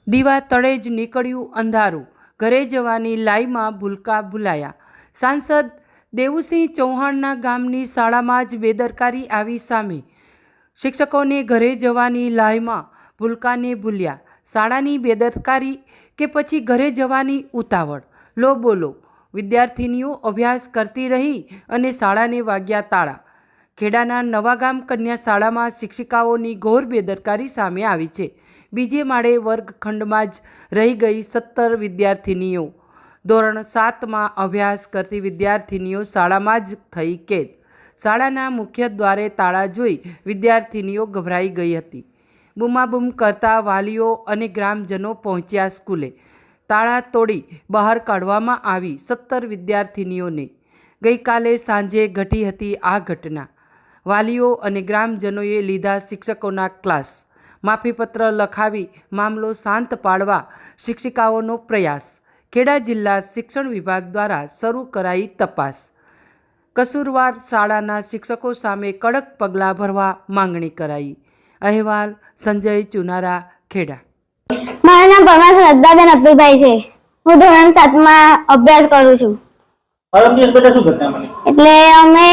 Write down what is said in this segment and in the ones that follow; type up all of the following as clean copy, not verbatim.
દીવા તળે જ નીકળ્યું અંધારું, ઘરે જવાની લાઈમાં ભૂલકા ભૂલાયા. સાંસદ દેવુસિંહ ચૌહાણના ગામની શાળામાં જ બેદરકારી આવી સામે. શિક્ષકોને ઘરે જવાની લાઈમાં ભૂલકાને ભૂલ્યા. શાળાની બેદરકારી કે પછી ઘરે જવાની ઉતાવળ? લો બોલો. વિદ્યાર્થીનીઓ અભ્યાસ કરતી રહી અને શાળાને વાગ્યા તાળા. ખેડાના નવાગામ કન્યા શાળામાં શિક્ષિકાઓની ઘોર બેદરકારી સામે આવી છે. બીજે માળે વર્ગખંડમાં જ રહી ગઈ 17 વિદ્યાર્થીનીઓ. ધોરણ 7માં અભ્યાસ કરતી વિદ્યાર્થીનીઓ શાળામાં જ થઈ કેદ. શાળાના મુખ્ય દ્વારે તાળા જોઈ વિદ્યાર્થીનીઓ ગભરાઈ ગઈ હતી. બૂમાબૂમ કરતા વાલીઓ અને ગ્રામજનો પહોંચ્યા સ્કૂલે. તાળા તોડી બહાર કાઢવામાં આવી 17 વિદ્યાર્થીનીઓને. ગઈકાલે સાંજે ઘટી હતી આ ઘટના. વાલીઓ અને ગ્રામજનોએ લીધા શિક્ષકોના ક્લાસ. માફીપત્ર લખાવી મામલો શાંત પાડવા શિક્ષિકાઓનો પ્રયાસ. ખેડા જિલ્લા શિક્ષણ વિભાગ દ્વારા શરૂ કરાઈ તપાસ. કસૂરવાર શાળાના શિક્ષકો સામે કડક પગલાં ભરવા માંગણી કરાઈ. અહેવાલ સંજય ચુનારા, ખેડા. મારું નામ પરમાર શ્રદ્ધાબેન અબ્દુલભાઈ છે. હું ધોરણ 7માં અભ્યાસ કરું છું. એટલે અમે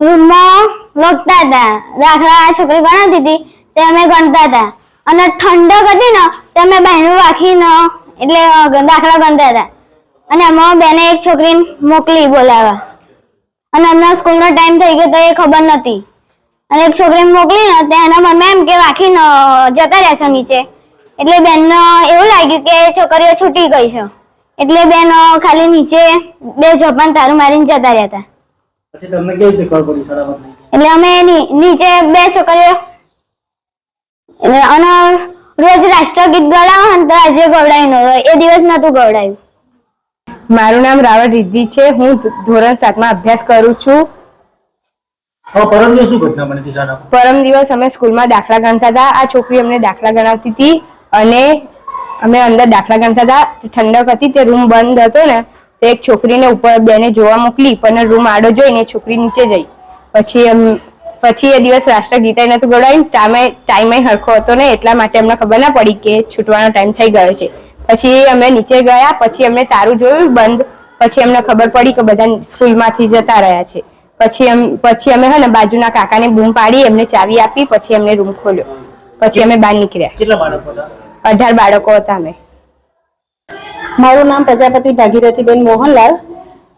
રૂમમાં લખતા હતા. દાખલા છોકરી ગણાવતી હતી તે અમે ગણતા હતા અને ઠંડક હતી ને તે અમે બહેનું રાખીને એટલે દાખલા ગણતા હતા. અને એમાં બેને એક છોકરીને મોકલી બોલાવવા અને અમને સ્કૂલનો ટાઈમ થઈ ગયો તો એ ખબર નથી. અને એક છોકરીને મોકલીને તેના મમ્મી એમ કે વાંખીને જતા રહેશો નીચે. એટલે બેનને એવું લાગ્યું કે છોકરીઓ છૂટી ગઈ છે. એટલે બેન ખાલી નીચે 2 ઝપાન તારું મારીને જતા રહેતા. પછી તમને કેવી રીતે ખબર પડી શાળામાં? એટલે અમે નીચે 2 છોકરીઓ અને રોજ રાષ્ટ્રગીત ગવડાવો ને તો આજે ગવડાવ્યું એ દિવસ નતું ગવડાવ્યું. મારું નામ રાવળ રિદ્ધિ છે. હું ધોરણ 7માં અભ્યાસ કરું છું. પરમ દિવસ શું ઘટના બની હતી શાળામાં? પરમ દિવસ અમે સ્કૂલમાં દાખલા ગણતા હતા. આ છોકરી અમને દાખલા ગણાવતી હતી અને અમે અંદર દાખલા ગણતા હતા. ઠંડક હતી, તે રૂમ બંધ હતો ને તો એક છોકરીને ઉપર બેને જોવા મોકલી પણ રૂમ આડો જોઈને છોકરી નીચે જઈ. પછી એ દિવસ રાષ્ટ્રગીત નતું ગવડાવ્યું. ટાઈમે હરખો હતો ને એટલા માટે અમને ખબર ના પડી કે છૂટવાનો ટાઈમ થઈ ગયો છે. પછી અમે નીચે ગયા, પછી અમને તારું જોયું બંધ. પછી અમને ખબર પડી કે બધા સ્કૂલમાંથી જતા રહ્યા છે. પછી અમે બાજુના કાકાને બૂમ પાડી એમને ચાવી આપી. પછી અમને રૂમ ખોલ્યો. પછી અમે બહાર નીકળ્યા. કેટલા બાળકો હતા? 18 બાળકો હતા અમે. મારું નામ પ્રજાપતિ ભાગીરથીબેન મોહનલાલ.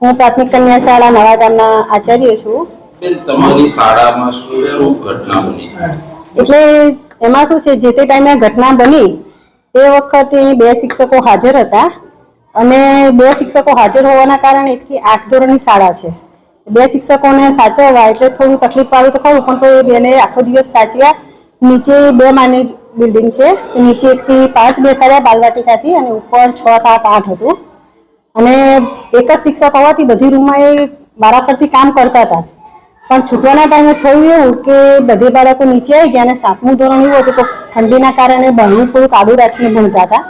હું પ્રાથમિક કન્યા શાળા નવાગામના આચાર્ય છું. તમારી શાળામાં શું ઘટના બની? એટલે એમાં શું છે, જે તે ટાઈમે ઘટના બની તે વખતે 2 શિક્ષકો હાજર હતા અને 2 શિક્ષકો હાજર હોવાના કારણે 1 થી 8 ધોરણની શાળા છે. 2 શિક્ષકોને સાચવવા એટલે થોડું તકલીફ પાડું તો ખરું, પણ તો બેને આખો દિવસ સાચવ્યા. નીચે 2 માળની બિલ્ડિંગ છે. નીચે 1 થી 5 બેસાડ્યા બાલવાટિકાથી અને ઉપર 6, 7, 8 હતું. અને એક જ શિક્ષક હોવાથી બધી રૂમમાં એ વારાફરતી કામ કરતા હતા. પણ છૂટવાના ટાઈમે થયું એવું કે બધે બાળકો નીચે આવી ગયા અને 7મું ધોરણ એવું હતું તો ઠંડીના કારણે બારણું થોડુંક આડું રાખીને ભણતા હતા.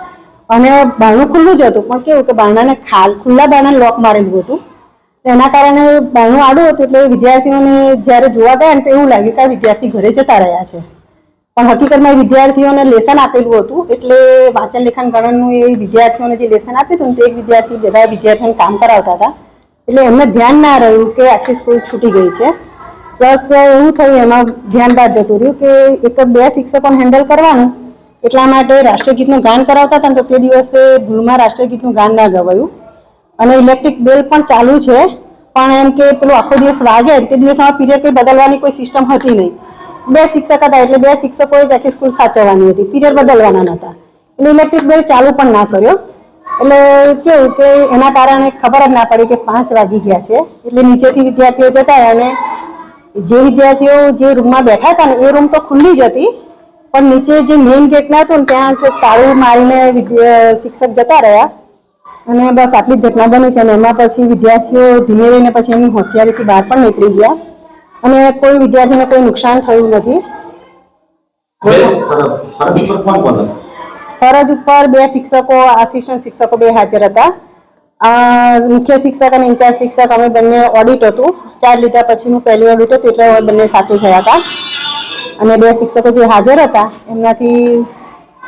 અને બારણું ખુલ્લું જ હતું પણ કેવું કે બારણાને ખુલ્લા બારણાને લોક મારેલું હતું. એના કારણે બારણું આડું હતું એટલે વિદ્યાર્થીઓને જ્યારે જોવા ગયા ને તો એવું લાગ્યું કે આ વિદ્યાર્થી ઘરે જતા રહ્યા છે. પણ હકીકતમાં વિદ્યાર્થીઓને લેસન આપેલું હતું. એટલે વાંચન લેખન ગણનનું એ વિદ્યાર્થીઓને જે લેસન આપ્યું હતું ને તે એક વિદ્યાર્થી બધા વિદ્યાર્થીઓને કામ કરાવતા હતા. એટલે એમને ધ્યાન ના રહ્યું કે આખી સ્કૂલ છૂટી ગઈ છે. પ્લસ એવું થયું એમાં ધ્યાન બહાર જતું રહ્યું કે 1-2 શિક્ષકોને હેન્ડલ કરવાનું એટલા માટે રાષ્ટ્રગીતનું ગાન કરાવતા હતા ને તો તે દિવસે ભૂલમાં રાષ્ટ્રગીતનું ગાન ના ગવાયું. અને ઇલેક્ટ્રિક બેલ પણ ચાલુ છે પણ એમ કે પેલું આખો દિવસ વાગે તે દિવસમાં પીરિયડ કંઈ બદલવાની કોઈ સિસ્ટમ હતી નહીં. 2 શિક્ષક હતા એટલે 2 શિક્ષકોએ જ આખી સ્કૂલ સાચવવાની હતી, પીરિયડ બદલવાના નહોતા. એટલે ઇલેક્ટ્રિક બેલ ચાલુ પણ ના કર્યો. એટલે કેવું કે એના કારણે ખબર જ ના પડી કે 5 વાગી ગયા છે. એટલે નીચેથી વિદ્યાર્થીઓ જતા અને જે વિદ્યાર્થીઓ જે રૂમમાં બેઠા હતા ને એ રૂમ તો ખુલ્લી જ હતી પણ નીચે જે મેઇન ગેટ ના હતું ને ત્યાં તાળું મારીને શિક્ષક જતા રહ્યા. અને બસ આટલી જ ઘટના બની છે. અને એમાં પછી વિદ્યાર્થીઓ ધીમે રહીને પછી એમની હોશિયારીથી બહાર પણ નીકળી ગયા અને કોઈ વિદ્યાર્થીને કોઈ નુકસાન થયું નથી. ફરજ ઉપર 2 શિક્ષકો, આસિસ્ટન્ટ શિક્ષકો 2 હાજર હતા. મુખ્ય શિક્ષક અને ઇન્ચાર્જ શિક્ષક અમે બંને ઓડિટ હતું. 4 લીધા પછીનું પહેલું ઓડિટ હતું એટલે બંને સાથે ગયા હતા. અને 2 શિક્ષકો જે હાજર હતા એમનાથી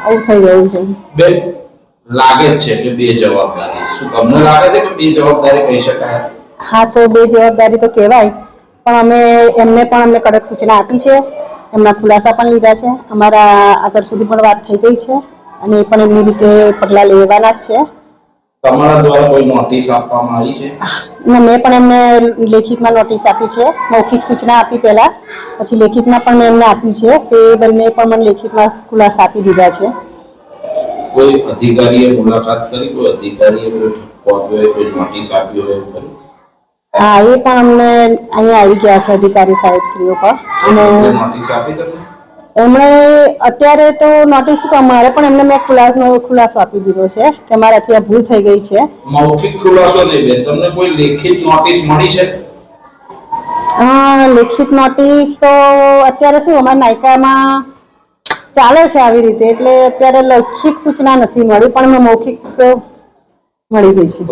આવું થઈ ગયું છે. બે લાગે જ છે એટલે બે જવાબદારી. શું તમને લાગે છે કે બે જવાબદારી કહી શકાય? હા, તો બે જવાબદારી તો કહેવાય, પણ અમે એમને કડક સૂચના આપી છે, એમના ખુલાસા પણ લીધા છે, અમારા આગળ સુધી પણ વાત થઈ ગઈ છે અને એ પણ એમની રીતે પગલાં લેવાના જ છે. તમારા દ્વારા કોઈ નોટિસ આપવામાં આવી છે? અને મેં પણ એમને લેખિતમાં નોટિસ આપી છે, મૌખિક સૂચના આપી પહેલા, પછી લેખિતમાં પણ મેં એમને આપ્યું છે. તે બંને પણ મને લેખિતમાં ખુલાસા આપી દીધા છે. કોઈ અધિકારીએ મુલાકાત કરી? કોઈ અધિકારીએ કોઈ નોટિસ આપી હોય એવું કર્યું? હા, એ પણ અમને અહીંયા આવી ગયા છે અધિકારી સાહેબશ્રીઓ પર. અને નોટિસ આપી તમને? એમણે અત્યારે તો નોટિસ મારે પણ એમને મેં ખુલાસો આપી દીધો છે કે મારાથી આ ભૂલ થઈ ગઈ છે. મૌખિક ખુલાસો નહીં બેન, તમને કોઈ લેખિત નોટિસ મળી છે? લેખિત નોટિસ તો અત્યારે શું અમારા નાયકામાં ચાલે છે આવી રીતે, એટલે અત્યારે લેખિત સૂચના નથી મળી, પણ મેં મૌખિક મળી ગઈ છે.